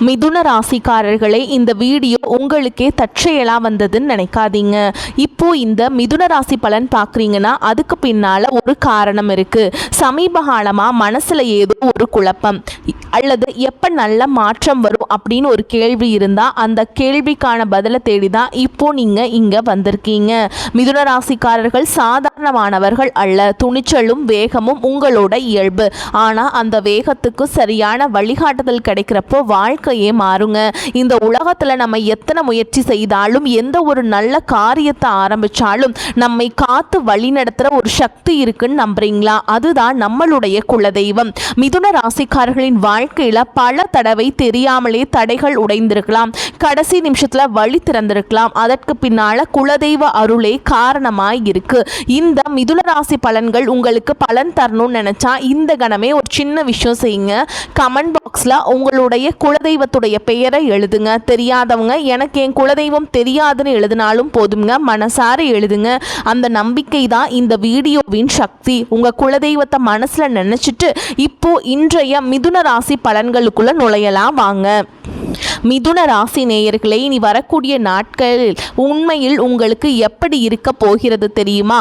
மிதுன ராசிக்காரர்களே, இந்த வீடியோ உங்களுக்கே தற்செயலா வந்ததுன்னு நினைக்காதீங்க. இப்போ இந்த மிதுன ராசி பலன் பார்க்குறீங்கன்னா அதுக்கு பின்னால ஒரு காரணம் இருக்கு. சமீப காலமா மனசுல ஏதோ ஒரு குழப்பம் அல்லது எப்போ நல்ல மாற்றம் வரும் அப்படின்னு ஒரு கேள்வி இருந்தால் அந்த கேள்விக்கான பதிலை தேடி தான் இப்போ நீங்கள் இங்கே வந்திருக்கீங்க. மிதுன ராசிக்காரர்கள் சாதாரணமானவர்கள் அல்ல. துணிச்சலும் வேகமும் உங்களோட இயல்பு. ஆனால் அந்த வேகத்துக்கு சரியான வழிகாட்டுதல் கிடைக்கிறப்போ வாழ்க்கையே மாறுங்க. இந்த உலகத்தில் நம்ம எத்தனை முயற்சி செய்தாலும் எந்த ஒரு நல்ல காரியத்தை ஆரம்பித்தாலும் நம்மை காத்து வழி நடத்துகிற ஒரு சக்தி இருக்குன்னு நம்புறீங்களா? அதுதான் நம்மளுடைய குலதெய்வம். மிதுன ராசிக்காரர்களின் வாழ்க்கையில் பல தடவை தெரியாமலே தடைகள் உடைந்திருக்கலாம். கடைசி நிமிஷத்தில் வழி திறந்திருக்கலாம். அதற்கு பின்னால குலதெய்வ அருளே காரணமாய் இருக்கு. இந்த மிதுன ராசி பலன்கள் உங்களுக்கு பலன் தரணும்னு நினைச்சா இந்த கணமே ஒரு சின்ன விஷயம் செய்யுங்க. கமெண்ட் பாக்ஸில் உங்களுடைய குலதெய்வத்துடைய பெயரை எழுதுங்க. தெரியாதவங்க எனக்கு என் குலதெய்வம் தெரியாதுன்னு எழுதினாலும் போதுங்க, மனசார எழுதுங்க. அந்த நம்பிக்கை தான் இந்த வீடியோவின் சக்தி. உங்கள் குலதெய்வத்தை மனசில் நினச்சிட்டு இப்போ இன்றைய மிதுன ராசி பலன்களுக்குள்ள நுழையலாம் வாங்க. மிதுன ராசி நேயர்களே, இனி வரக்கூடிய நாட்களில் உண்மையில் உங்களுக்கு எப்படி இருக்க போகிறது தெரியுமா?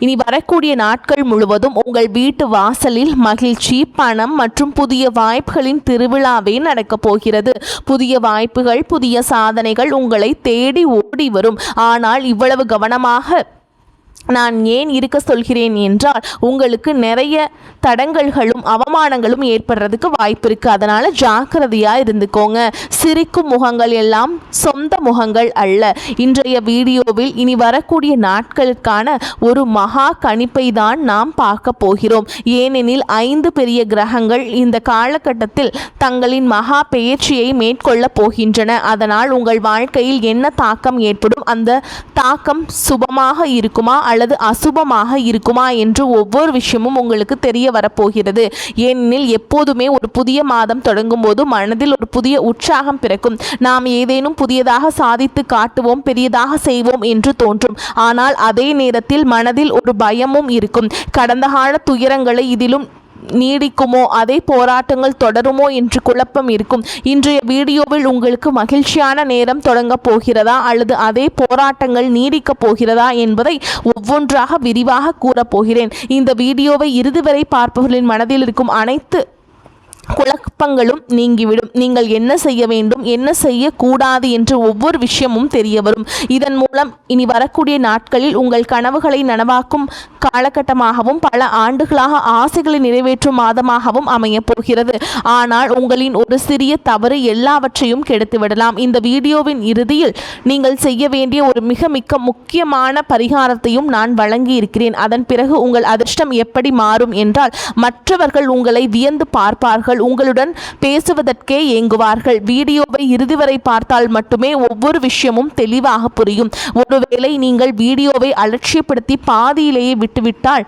இனி வரக்கூடிய நாட்கள் முழுவதும் உங்கள் வீட்டு வாசலில் மகிழ்ச்சி, பணம் மற்றும் புதிய வாய்ப்புகளின் திருவிழாவே நடக்கப் போகிறது. புதிய வாய்ப்புகள், புதிய சாதனைகள் உங்களை தேடி ஓடி வரும். ஆனால் இவ்வளவு கவனமாக நான் ஏன் இருக்க சொல்கிறேன் என்றால் உங்களுக்கு நிறைய தடங்கல்களும் அவமானங்களும் ஏற்படுறதுக்கு வாய்ப்பு இருக்குது. அதனால் ஜாக்கிரதையாக இருந்துக்கோங்க. சிரிக்கும் முகங்கள் எல்லாம் சொந்த முகங்கள் அல்ல. இன்றைய வீடியோவில் இனி வரக்கூடிய நாட்களுக்கான ஒரு மகா கணிப்பை தான் நாம் பார்க்க போகிறோம். ஏனெனில் 5 பெரிய கிரகங்கள் இந்த காலகட்டத்தில் தங்களின் மகா பெயர்ச்சியை மேற்கொள்ள போகின்றன. அதனால் உங்கள் வாழ்க்கையில் என்ன தாக்கம் ஏற்படும், அந்த தாக்கம் சுபமாக இருக்குமா அல்லது அசுபமாக இருக்குமா என்று ஒவ்வொரு விஷயமும் உங்களுக்கு தெரிய வரப்போகிறது. ஏனெனில் எப்போதுமே ஒரு புதிய மாதம் தொடங்கும் போது மனதில் ஒரு புதிய உற்சாகம் பிறக்கும். நாம் ஏதேனும் புதியதாக சாதித்து காட்டுவோம், பெரியதாக செய்வோம் என்று தோன்றும். ஆனால் அதே நேரத்தில் மனதில் ஒரு பயமும் இருக்கும். கடந்த கால துயரங்களை இதிலும் நீடிக்குமோ, அதே போராட்டங்கள் தொடருமோ என்று குழப்பம் இருக்கும். இன்றைய வீடியோவில் உங்களுக்கு மகிழ்ச்சியான நேரம் தொடங்க போகிறதா அல்லது அதே போராட்டங்கள் நீடிக்க போகிறதா என்பதை ஒவ்வொன்றாக விரிவாக கூறப்போகிறேன். இந்த வீடியோவை இறுதி வரை பார்ப்பவர்களின் மனதில் இருக்கும் அனைத்து குழப்பங்களும் நீங்கிவிடும். நீங்கள் என்ன செய்ய வேண்டும், என்ன செய்யக்கூடாது என்று ஒவ்வொரு விஷயமும் தெரிய வரும். இதன் மூலம் இனி வரக்கூடிய நாட்களில் உங்கள் கனவுகளை நனவாக்கும் காலகட்டமாகவும் பல ஆண்டுகளாக ஆசைகளை நிறைவேற்றும் மாதமாகவும் அமையப் போகிறது. ஆனால் உங்களின் ஒரு சிறிய தவறு எல்லாவற்றையும் கெடுத்துவிடலாம். இந்த வீடியோவின் இறுதியில் நீங்கள் செய்ய வேண்டிய ஒரு மிக முக்கியமான பரிகாரத்தையும் நான் வழங்கி இருக்கிறேன். அதன் பிறகு உங்கள் அதிர்ஷ்டம் எப்படி மாறும் என்றால் மற்றவர்கள் உங்களை வியந்து பார்ப்பார்கள், உங்களுடன் பேசுவதற்கே ஏங்குவார்கள். வீடியோவை இறுதி வரை பார்த்தால் மட்டுமே ஒவ்வொரு விஷயமும் தெளிவாக புரியும். ஒருவேளை நீங்கள் வீடியோவை அலட்சியப்படுத்தி பாதியிலேயே விட்டுவிட்டால்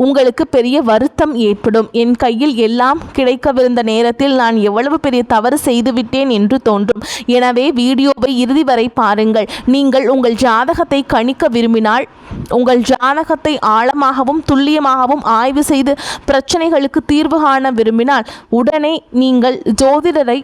உங்களுக்கு பெரிய வருத்தம் ஏற்படும். என் கையில் எல்லாம் கிடைக்கவிருந்த நேரத்தில் நான் எவ்வளவு பெரிய தவறு செய்துவிட்டேன் என்று தோன்றும். எனவே வீடியோவை இறுதி வரை பாருங்கள். நீங்கள் உங்கள் ஜாதகத்தை கணிக்க விரும்பினால், உங்கள் ஜாதகத்தை ஆழமாகவும் துல்லியமாகவும் ஆய்வு செய்து பிரச்சனைகளுக்கு தீர்வு காண விரும்பினால் உடனே நீங்கள் ஜோதிடரை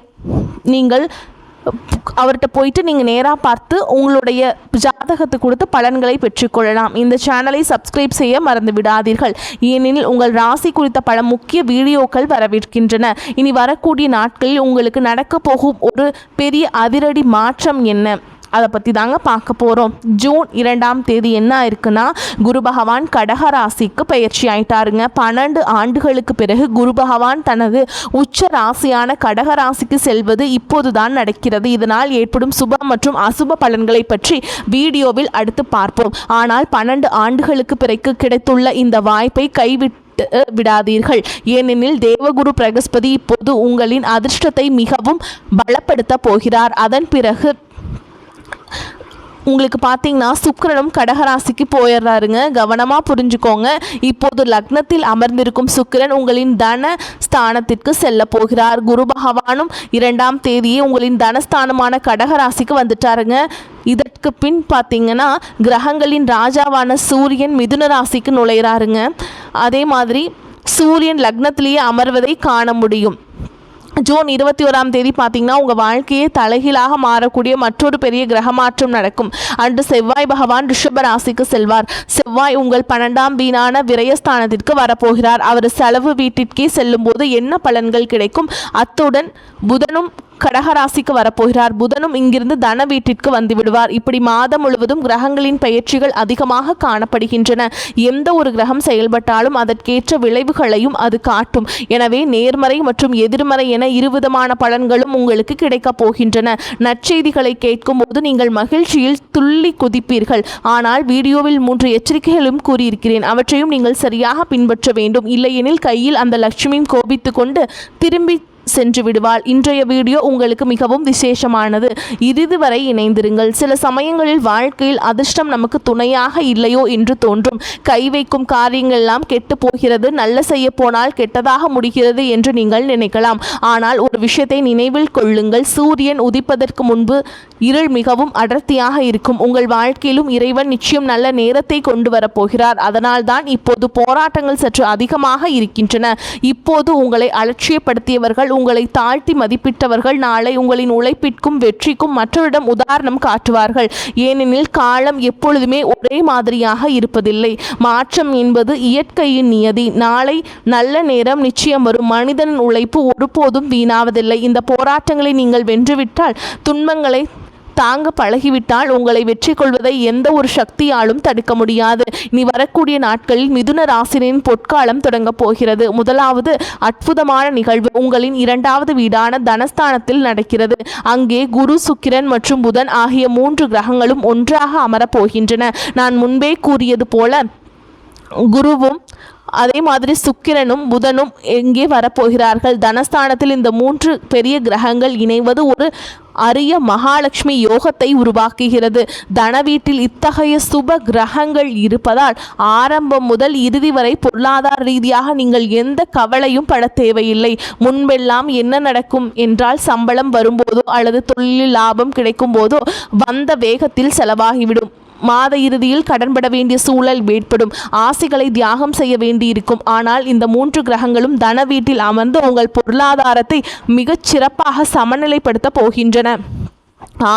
அவர்கிட்ட போயிட்டு நீங்கள் நேராக பார்த்து உங்களுடைய ஜாதகத்தை கொடுத்து பலன்களை பெற்றுக்கொள்ளலாம். இந்த சேனலை சப்ஸ்கிரைப் செய்ய மறந்து விடாதீர்கள். ஏனெனில் உங்கள் ராசி குறித்த பல முக்கிய வீடியோக்கள் வரவிருக்கின்றன. இனி வரக்கூடிய நாட்களில் உங்களுக்கு நடக்க போகும் ஒரு பெரிய அதிரடி மாற்றம் என்ன, அதை பற்றி தாங்க பார்க்க போகிறோம். ஜூன் 2ஆம் தேதி என்ன இருக்குன்னா, குரு பகவான் கடக ராசிக்கு பயிற்சி ஆயிட்டாருங்க. 12 ஆண்டுகளுக்கு பிறகு குரு பகவான் தனது உச்ச ராசியான கடக ராசிக்கு செல்வது இப்போதுதான் நடக்கிறது. இதனால் ஏற்படும் சுப மற்றும் அசுப பலன்களை பற்றி வீடியோவில் அடுத்து பார்ப்போம். ஆனால் 12 ஆண்டுகளுக்கு பிறகு கிடைத்துள்ள இந்த வாய்ப்பை கைவிட்டு விடாதீர்கள். ஏனெனில் தேவகுரு பிரகஸ்பதி இப்போது உங்களின் அதிர்ஷ்டத்தை மிகவும் பலப்படுத்த போகிறார். அதன் பிறகு உங்களுக்கு பார்த்தீங்கன்னா சுக்கிரனும் கடகராசிக்கு போயிடுறாருங்க. கவனமாக புரிஞ்சுக்கோங்க. இப்போது லக்னத்தில் அமர்ந்திருக்கும் சுக்கிரன் உங்களின் தன ஸ்தானத்திற்கு செல்ல போகிறார். குரு பகவானும் 2ஆம் தேதியே உங்களின் தனஸ்தானமான கடகராசிக்கு வந்துட்டாருங்க. இதற்கு பின் பார்த்தீங்கன்னா கிரகங்களின் ராஜாவான சூரியன் மிதுன ராசிக்கு நுழைகிறாருங்க. அதே மாதிரி சூரியன் லக்னத்திலேயே அமர்வதை காண முடியும். ஜூன் 21ஆம் தேதி பார்த்தீங்கன்னா உங்கள் வாழ்க்கையே தலைகீழாக மாறக்கூடிய மற்றொரு பெரிய கிரக மாற்றம் நடக்கும். அன்று செவ்வாய் பகவான் ரிஷப ராசிக்கு செல்வார். செவ்வாய் உங்கள் 12ஆம் வீணான விரயஸ்தானத்திற்கு வரப்போகிறார். அவர் செலவு வீட்டிற்கே செல்லும் போது என்ன பலன்கள் கிடைக்கும்? அத்துடன் புதனும் கடகராசிக்கு வரப்போகிறார். புதனும் இங்கிருந்து தன வீட்டிற்கு வந்து விடுவார். இப்படி மாதம் முழுவதும் கிரகங்களின் பெயர்ச்சிகள் அதிகமாக காணப்படுகின்றன. எந்த ஒரு கிரகம் செயல்பட்டாலும் அதற்கேற்ற விளைவுகளையும் அது காட்டும். எனவே நேர்மறை மற்றும் எதிர்மறை என இருவிதமான பலன்களும் உங்களுக்கு கிடைக்கப் போகின்றன. நற்செய்திகளை கேட்கும் போது நீங்கள் மகிழ்ச்சியில் துள்ளி குதிப்பீர்கள். ஆனால் வீடியோவில் 3 எச்சரிக்கைகளும் கூறியிருக்கிறேன். அவற்றையும் நீங்கள் சரியாக பின்பற்ற வேண்டும். இல்லையெனில் கையில் அந்த லட்சுமியும் கோபித்து கொண்டு திரும்பி சென்று விடுவாள். இன்றைய வீடியோ உங்களுக்கு மிகவும் விசேஷமானது. இறுதி வரை இணைந்திருங்கள். சில சமயங்களில் வாழ்க்கையில் அதிர்ஷ்டம் நமக்கு துணையாக இல்லையோ என்று தோன்றும். கை வைக்கும் காரியங்கள் எல்லாம் கெட்டு போகிறது, நல்ல செய்ய போனால் கெட்டதாக முடிகிறது என்று நீங்கள் நினைக்கலாம். ஆனால் ஒரு விஷயத்தை நினைவில் கொள்ளுங்கள். சூரியன் உதிப்பதற்கு முன்பு இருள் மிகவும் அடர்த்தியாக இருக்கும். உங்கள் வாழ்க்கையிலும் இறைவன் நிச்சயம் நல்ல நேரத்தை கொண்டு வரப்போகிறார். அதனால்தான் இப்போது போராட்டங்கள் சற்று அதிகமாக இருக்கின்றன. இப்போது உங்களை அலட்சியப்படுத்தியவர்கள், உங்களை தாழ்த்தி மதிப்பிட்டவர்கள் நாளை உங்களின் உழைப்பிற்கும் வெற்றிக்கும் மற்றவரிடம் உதாரணம் காட்டுவார்கள். ஏனெனில் காலம் எப்பொழுதுமே ஒரே மாதிரியாக இருப்பதில்லை. மாற்றம் என்பது இயற்கையின் நியதி. நாளை நல்ல நேரம் நிச்சயம் வரும். மனிதனின் உழைப்பு ஒருபோதும் வீணாவதில்லை. இந்த போராட்டங்களை நீங்கள் வென்றுவிட்டால், துன்பங்களை தாங்க பழகிவிட்டால் உங்களை வெற்றி கொள்வதை எந்த ஒரு சக்தியாலும் தடுக்க முடியாது. இனி வரக்கூடிய நாட்களில் மிதுன ராசினின் பொற்காலம் தொடங்கப் போகிறது. முதலாவது அற்புதமான நிகழ்வு உங்களின் 2வது வீடான தனஸ்தானத்தில் நடக்கிறது. அங்கே குரு, சுக்கிரன் மற்றும் புதன் ஆகிய 3 கிரகங்களும் ஒன்றாக அமரப் போகின்றன. நான் முன்பே கூறியது போல குருவும் அதே மாதிரி சுக்கிரனும் புதனும் எங்கே வரப்போகிறார்கள். தனஸ்தானத்தில் இந்த 3 பெரிய கிரகங்கள் இணைவது ஒரு அரிய மகாலட்சுமி யோகத்தை உருவாக்குகிறது. தன வீட்டில் இத்தகைய சுப கிரகங்கள் இருப்பதால் ஆரம்பம் முதல் இறுதி வரை பொருளாதார ரீதியாக நீங்கள் எந்த கவலையும் பட தேவையில்லை. முன்பெல்லாம் என்ன நடக்கும் என்றால், சம்பளம் வரும்போதோ அல்லது தொழிலில் லாபம் கிடைக்கும் போதோ வந்த வேகத்தில் செலவாகிவிடும். மாத இறுதியில் கடன்பட வேண்டிய சூழல் ஏற்படும். ஆசைகளை தியாகம் செய்ய வேண்டியிருக்கும். ஆனால் இந்த 3 கிரகங்களும் தன வீட்டில் அமர்ந்து உங்கள் பொருளாதாரத்தை மிகச் சிறப்பாக சமநிலைப்படுத்த போகின்றன.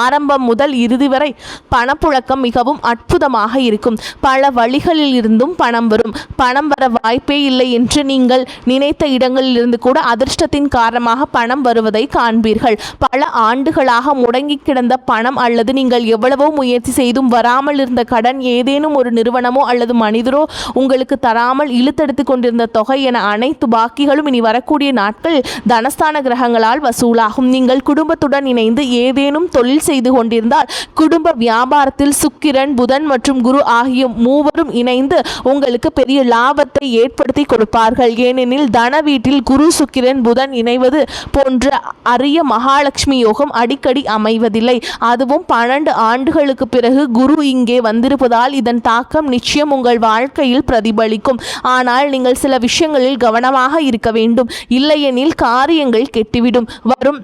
ஆரம்பம் முதல் இறுதி வரை பணப்புழக்கம் மிகவும் அற்புதமாக இருக்கும். பல வழிகளில் இருந்தும் பணம் வரும். பணம் வர வாய்ப்பே இல்லை என்று நீங்கள் நினைத்த இடங்களிலிருந்து கூட அதிர்ஷ்டத்தின் காரணமாக பணம் வருவதை காண்பீர்கள். பல ஆண்டுகளாக முடங்கி கிடந்த பணம் அல்லது நீங்கள் எவ்வளவோ முயற்சி செய்தும் வராமல் இருந்த கடன், ஏதேனும் ஒரு நிறுவனமோ அல்லது மனிதரோ உங்களுக்கு தராமல் இழுத்தெடுத்து கொண்டிருந்த தொகை என அனைத்து பாக்கிகளும் இனி வரக்கூடிய நாட்கள் தனஸ்தான கிரகங்களால் வசூலாகும். நீங்கள் குடும்பத்துடன் இணைந்து ஏதேனும் தொழில் செய்து கொண்டிருந்தால் குடும்ப வியாபாரத்தில் சுக்கிரன், புதன் மற்றும் குரு ஆகிய 3வரும் இணைந்து உங்களுக்கு பெரிய லாபத்தை ஏற்படுத்தி கொடுப்பார்கள். ஏனெனில் தன வீட்டில் குரு, சுக்கிரன், புதன் இணைவது போன்ற அரிய மகாலட்சுமி யோகம் அடிக்கடி அமைவதில்லை. அதுவும் 12 ஆண்டுகளுக்கு பிறகு குரு இங்கே வந்திருப்பதால் இதன் தாக்கம் நிச்சயம் உங்கள் வாழ்க்கையில் பிரதிபலிக்கும். ஆனால் நீங்கள் சில விஷயங்களில் கவனமாக இருக்க வேண்டும். இல்லையெனில் காரியங்கள் கெட்டுவிடும். வரும்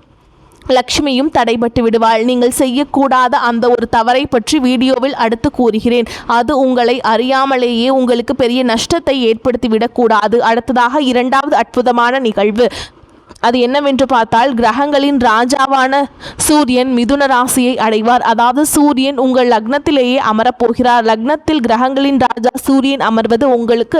லக்ஷ்மியும் தடைபட்டு விடுவாள். நீங்கள் செய்யக்கூடாத அந்த ஒரு தவறை பற்றி வீடியோவில் அடுத்து கூறுகிறேன். அது உங்களை அறியாமலேயே உங்களுக்கு பெரிய நஷ்டத்தை ஏற்படுத்தி விடக்கூடாது. அடுத்ததாக 2வது அற்புதமான நிகழ்வு. அது என்னவென்று பார்த்தால், கிரகங்களின் ராஜாவான சூரியன் மிதுன ராசியை அடைவார். அதாவது சூரியன் உங்கள் லக்னத்திலேயே அமரப்போகிறார். லக்னத்தில் கிரகங்களின் ராஜா சூரியன் அமர்வது உங்களுக்கு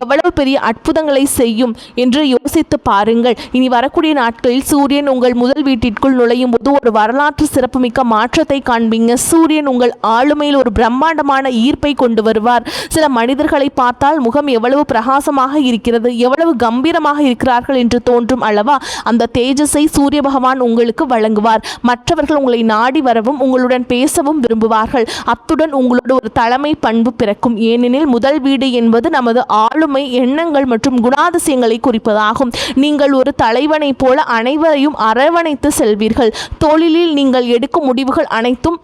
எவ்வளவு பெரிய அற்புதங்களை செய்யும் என்று யோசித்து பாருங்கள். இனி வரக்கூடிய நாட்களில் சூரியன் உங்கள் முதல் வீட்டிற்குள் நுழையும் போது ஒரு வரலாற்று சிறப்புமிக்க மாற்றத்தை காண்பீங்க. சூரியன் உங்கள் ஆளுமையில் ஒரு பிரம்மாண்டமான ஈர்ப்பை கொண்டு வருவார். சில மனிதர்களை பார்த்தால் முகம் எவ்வளவு பிரகாசமாக இருக்கிறது, எவ்வளவு கம்பீரமாக இருக்கிறார்கள் என்று தோன்றும் அல்லவா? அந்த தேஜஸை சூரிய பகவான் உங்களுக்கு வழங்குவார். மற்றவர்கள் உங்களை நாடி வரவும் உங்களுடன் பேசவும் விரும்புவார்கள். அத்துடன் உங்களோட ஒரு தலைமை பண்பு பிறக்கும். ஏனெனில் முதல் வீடு என்பது நமது ஆளுமை, எண்ணங்கள் மற்றும் குணாதிசயங்களை குறிப்பதாகும். நீங்கள் ஒரு தலைவனை போல அனைவரையும் அரவணைத்து செல்வீர்கள். தொழிலில் நீங்கள் எடுக்கும் முடிவுகள் அனைத்தும்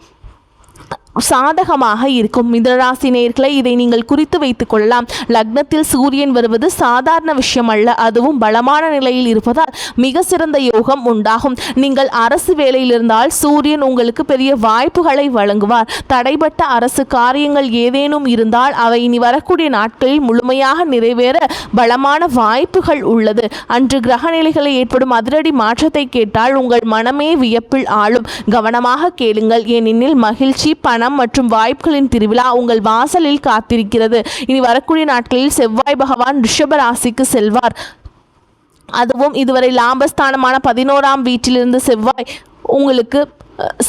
சாதகமாக இருக்கும். மிதுனராசி நேயர்களே, இதை நீங்கள் குறித்து வைத்துக் கொள்ளலாம். லக்னத்தில் சூரியன் வருவது சாதாரண விஷயம் அல்ல. அதுவும் பலமான நிலையில் இருப்பதால் மிக சிறந்த யோகம் உண்டாகும். நீங்கள் அரசு வேலையில் இருந்தால் சூரியன் உங்களுக்கு பெரிய வாய்ப்புகளை வழங்குவார். தடைபட்ட அரசு காரியங்கள் ஏதேனும் இருந்தால் அவை இனி வரக்கூடிய நாட்களில் முழுமையாக நிறைவேற பலமான வாய்ப்புகள் உள்ளது. அன்று கிரகநிலைகளை ஏற்படும் அதிரடி மாற்றத்தை கேட்டால் உங்கள் மனமே வியப்பில் ஆளும். கவனமாக கேளுங்கள், ஏனெனில் மகிழ்ச்சி, பணம் மற்றும் வாய்ப்புகளின் திருவிழா உங்கள் வாசலில் காத்திருக்கிறது. இனி வரக்கூடிய நாட்களில் செவ்வாய் பகவான் ரிஷப ராசிக்கு செல்வார். அதுவும் இதுவரை லாபஸ்தானமான 11ஆம் வீட்டிலிருந்து செவ்வாய் உங்களுக்கு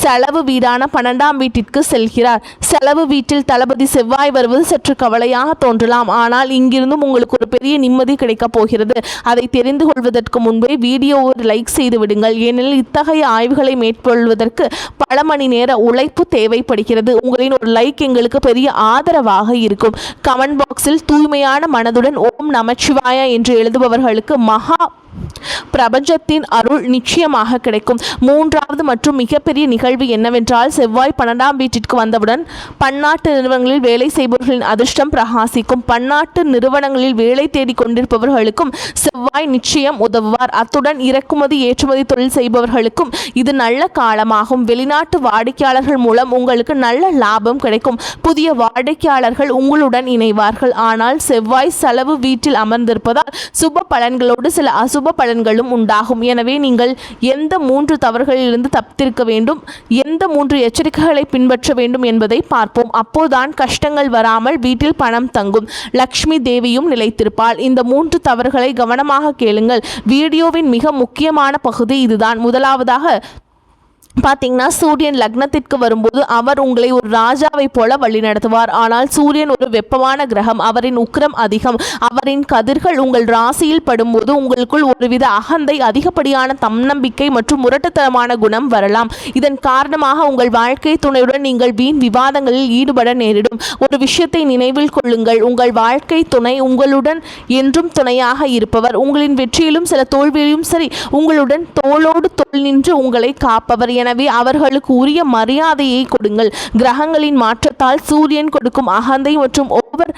செலவு வீடான 12ஆம் வீட்டிற்கு செல்கிறார். செலவு வீட்டில் தளபதி செவ்வாய் வருவது சற்று கவலையாக தோன்றலாம். ஆனால் இங்கிருந்தும் உங்களுக்கு ஒரு பெரிய நிம்மதி கிடைக்கப் போகிறது. அதை தெரிந்து கொள்வதற்கு முன்பே வீடியோவை லைக் செய்து விடுங்கள். ஏனெனில் இத்தகைய ஆய்வுகளை மேற்கொள்வதற்கு பல மணி நேர உழைப்பு தேவைப்படுகிறது. உங்களின் ஒரு லைக் எங்களுக்கு பெரிய ஆதரவாக இருக்கும். கமெண்ட் பாக்ஸில் தூய்மையான மனதுடன் ஓம் நமச்சிவாய என்று எழுதுபவர்களுக்கு மகா பிரபஞ்சத்தின் அருள் நிச்சயமாக கிடைக்கும். மூன்றாவது மற்றும் மிகப்பெரிய நிகழ்வு என்னவென்றால், செவ்வாய் 12ஆம் வீட்டிற்கு வந்தவுடன் பன்னாட்டு நிறுவனங்களில் வேலை செய்பவர்களின் அதிர்ஷ்டம் பிரகாசிக்கும். பன்னாட்டு நிறுவனங்களில் வேலை தேடிக் கொண்டிருப்பவர்களுக்கும் செவ்வாய் நிச்சயம் உதவுவார். அத்துடன் இறக்குமதி ஏற்றுமதி தொழில் செய்பவர்களுக்கும் இது நல்ல காலமாகும். வெளிநாட்டு வாடிக்கையாளர்கள் மூலம் உங்களுக்கு நல்ல லாபம் கிடைக்கும். புதிய வாடிக்கையாளர்கள் உங்களுடன் இணைவார்கள். ஆனால் செவ்வாய் செலவு வீட்டில் அமர்ந்திருப்பதால் சுப பலன்களோடு சில அசுப பலன்களும் உண்டாகும். எனவே நீங்கள் எந்த 3 தவறுகளிலிருந்து தப்பித்திருக்க வேண்டும், எந்த 3 எச்சரிக்கைகளை பின்பற்ற வேண்டும் என்பதை பார்ப்போம். அப்போதுதான் கஷ்டங்கள் வராமல் வீட்டில் பணம் தங்கும், லக்ஷ்மி தேவியும் நிலைத்திருப்பாள். இந்த 3 தவறுகளை கவனமாக கேளுங்கள். வீடியோவின் மிக முக்கியமான பகுதி இதுதான். முதலாவதாக பார்த்தீங்கன்னா, சூரியன் லக்னத்திற்கு வரும்போது அவர் உங்களை ஒரு ராஜாவை போல வழிநடத்துவார். ஆனால் சூரியன் ஒரு வெப்பமான கிரகம். அவரின் உக்கிரம் அதிகம். அவரின் கதிர்கள் உங்கள் ராசியில் படும்போது உங்களுக்குள் ஒருவித அகந்தை, அதிகப்படியான தன்னம்பிக்கை மற்றும் முரட்டுத்தனமான குணம் வரலாம். இதன் காரணமாக உங்கள் வாழ்க்கை துணையுடன் நீங்கள் வீண் விவாதங்களில் ஈடுபட நேரிடும். ஒரு விஷயத்தை நினைவில் கொள்ளுங்கள், உங்கள் வாழ்க்கை துணை உங்களுடன் என்றும் துணையாக இருப்பவர். உங்களின் வெற்றியிலும் சில தோல்வியிலும் சரி உங்களுடன் தோளோடு தோள் நின்று உங்களை காப்பவர். எனவே அவர்களுக்கு உரிய மரியாதையை கொடுங்கள். கிரகங்களின் மாற்றத்தால் சூரியன் கொடுக்கும் அகந்தை மற்றும் ஓவர்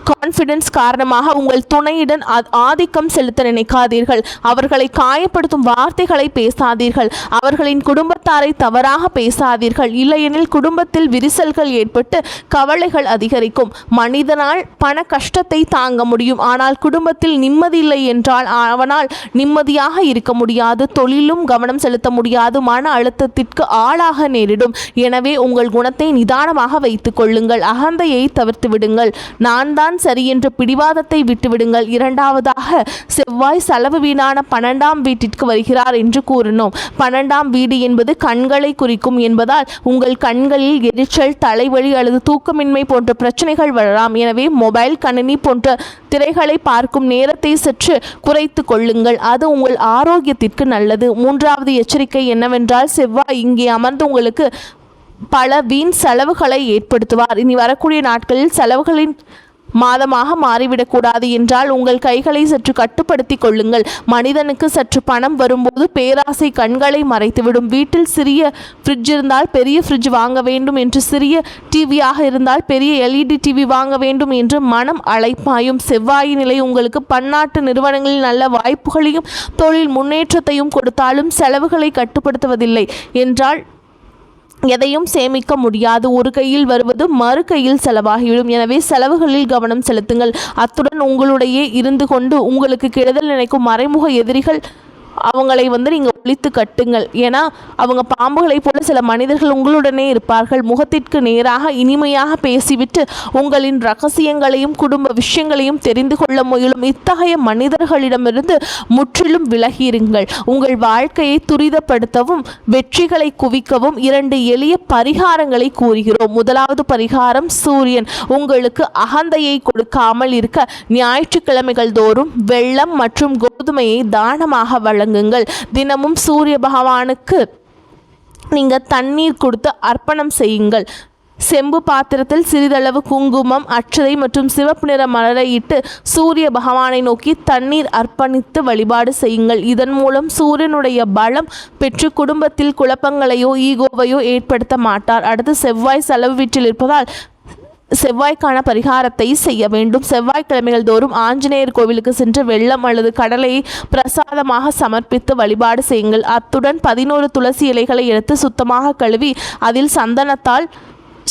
கான்ஃபிடன்ஸ் காரணமாக உங்கள் துணையுடன் ஆதிக்கம் செலுத்த நினைக்காதீர்கள். அவர்களை காயப்படுத்தும் வார்த்தைகளை பேசாதீர்கள். அவர்களின் குடும்பத்தாரை தவறாக பேசாதீர்கள். இல்லையெனில் குடும்பத்தில் விரிசல்கள் ஏற்பட்டு கவலைகள் அதிகரிக்கும். மனிதனால் பண கஷ்டத்தை தாங்க முடியும், ஆனால் குடும்பத்தில் நிம்மதி இல்லை என்றால் அவனால் நிம்மதியாக இருக்க முடியாது. தொழிலும் கவனம் செலுத்த முடியாது. மன அழுத்தத்திற்கு ஆளாக நேரிடும். எனவே உங்கள் குணத்தை நிதானமாக வைத்துக் கொள்ளுங்கள். அகந்தையை தவிர்த்து விடுங்கள். நான் தான் சரி என்ற பிடிவாதத்தை விட்டுவிடுங்கள். இரண்டாவதாக, செவ்வாய் செலவு வீடான 12ஆம் வீட்டிற்கு வருகிறார் என்று கூறினோம். 12ஆம் வீடு என்பது கண்களை குறிக்கும் என்பதால் உங்கள் கண்களில் எரிச்சல், தலைவலி அல்லது தூக்கமின்மை போன்ற பிரச்சனைகள் வரலாம். எனவே மொபைல், கணினி போன்ற திரைகளை பார்க்கும் நேரத்தை சற்று குறைத்து கொள்ளுங்கள். அது உங்கள் ஆரோக்கியத்திற்கு நல்லது. மூன்றாவது எச்சரிக்கை என்னவென்றால், செவ்வாய் இங்கே அமர்ந்து உங்களுக்கு பல வீண் செலவுகளை ஏற்படுத்துவார். இனி வரக்கூடிய நாட்களில் செலவுகளின் மாதமாக மாறிவிடக்கூடாது என்றால் உங்கள் கைகளை சற்று கட்டுப்படுத்தி கொள்ளுங்கள். மனிதனுக்கு சற்று பணம் வரும்போது பேராசை கண்களை மறைத்துவிடும். வீட்டில் சிறிய ஃப்ரிட்ஜ் இருந்தால் பெரிய ஃப்ரிட்ஜ் வாங்க வேண்டும் என்று, சிறிய டிவியாக இருந்தால் பெரிய LED டிவி வாங்க வேண்டும் என்று மனம் அலைப்பாயும். செவ்வாயின் நிலை உங்களுக்கு பன்னாட்டு நிறுவனங்களில் நல்ல வாய்ப்புகளையும் தொழில் முன்னேற்றத்தையும் கொடுத்தாலும் செலவுகளை கட்டுப்படுத்துவதில்லை என்றால் எதையும் சேமிக்க முடியாது. ஒரு கையில் வருவது மறு கையில் செலவாகிவிடும். எனவே செலவுகளில் கவனம் செலுத்துங்கள். அத்துடன் உங்களுடைய இருந்து கொண்டு உங்களுக்கு கெடுதல் நினைக்கும் மறைமுக எதிரிகள் அவங்களை நீங்கள் ஒழித்து கட்டுங்கள். ஏன்னா அவங்க பாம்புகளை போல சில மனிதர்கள் உங்களுடனே இருப்பார்கள். முகத்திற்கு நேராக இனிமையாக பேசிவிட்டு உங்களின் ரகசியங்களையும் குடும்ப விஷயங்களையும் தெரிந்து கொள்ள முயலும் இத்தகைய மனிதர்களிடமிருந்து முற்றிலும் விலகியிருங்கள். உங்கள் வாழ்க்கையை துரிதப்படுத்தவும் வெற்றிகளை குவிக்கவும் 2 எளிய பரிகாரங்களை கூறுகிறோம். முதலாவது பரிகாரம், சூரியன் உங்களுக்கு அகந்தையை கொடுக்காமல் இருக்க ஞாயிற்றுக்கிழமைகள் தோறும் வெல்லம் மற்றும் கோதுமையை தானமாக வழங்குங்கள். தினமும் சூரிய பகவானுக்கு நீங்கள் தண்ணீர் கொடுத்து அர்ப்பணம் செய்யுங்கள். செம்பு பாத்திரத்தில் சிறிதளவு குங்குமம், அட்சதை மற்றும் சிவப்பு நிற மலரை இட்டு சூரிய பகவானை நோக்கி தண்ணீர் அர்ப்பணித்து வழிபாடு செய்யுங்கள். இதன் மூலம் சூரியனுடைய பலம் பெற்று குடும்பத்தில் குழப்பங்களையோ ஈகோவையோ ஏற்படுத்த மாட்டார். அடுத்து செவ்வாய் செலவு வீட்டில் இருப்பதால் செவ்வாய்க்கான பரிகாரத்தை செய்ய வேண்டும். செவ்வாய்க்கிழமைகள் தோறும் ஆஞ்சநேயர் கோவிலுக்கு சென்று வெள்ளம் அல்லது கடலையை பிரசாதமாக சமர்ப்பித்து வழிபாடு செய்யுங்கள். அத்துடன் 11 துளசி இலைகளை எடுத்து சுத்தமாக கழுவி அதில் சந்தனத்தால்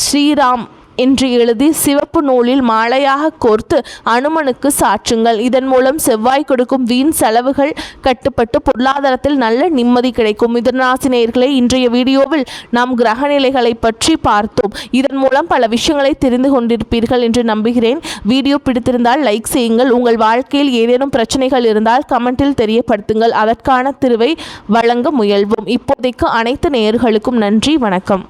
ஸ்ரீராம் என்று எழுதி சிவப்பு நூலில் மாலையாக கோர்த்து அனுமனுக்கு சாற்றுங்கள். இதன் மூலம் செவ்வாய் கொடுக்கும் வீண் செலவுகள் கட்டுப்பட்டு பொருளாதாரத்தில் நல்ல நிம்மதி கிடைக்கும். மிதுனராசி நேயர்களே, இன்றைய வீடியோவில் நாம் கிரக நிலைகளை பற்றி பார்த்தோம். இதன் மூலம் பல விஷயங்களை தெரிந்து கொண்டிருப்பீர்கள் என்று நம்புகிறேன். வீடியோ பிடித்திருந்தால் லைக் செய்யுங்கள். உங்கள் வாழ்க்கையில் ஏதேனும் பிரச்சனைகள் இருந்தால் கமெண்டில் தெரியப்படுத்துங்கள். அதற்கான தீர்வை வழங்க முயல்வோம். இப்போதைக்கு அனைத்து நேயர்களுக்கும் நன்றி, வணக்கம்.